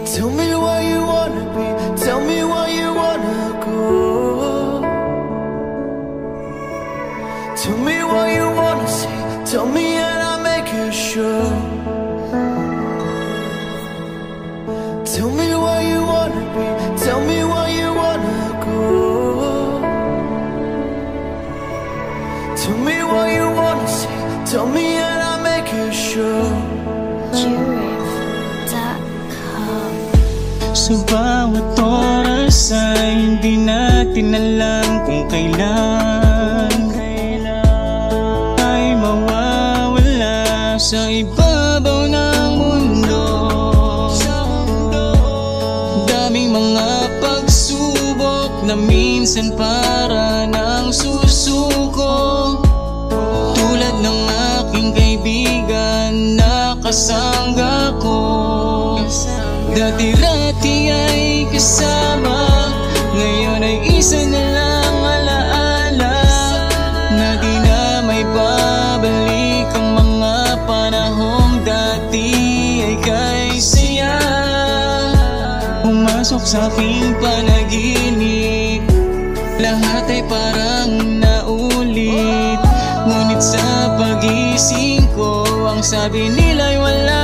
Tell me where you wanna be, tell me where you wanna go. Tell me what you wanna see, tell me and I'll make it sure. Tell me where you wanna be, tell me where you wanna go. Tell me what you wanna see, tell me and I'll make it sure. Sa bawat oras ay hindi natin alam kung kailan ay mawawala sa ibabaw ng mundo. Daming mga pagsubok na minsan para nang susuko. Tulad ng aking kaibigan na kasangga ko. Dati-rati ay kasama, ngayon ay isa na lang alaala, na di na may babalik ang mga panahong dati ay kay saya. Pumasok sa aking panaginip, lahat ay parang naulit. Ngunit sa pagising ko, ang sabi nila'y wala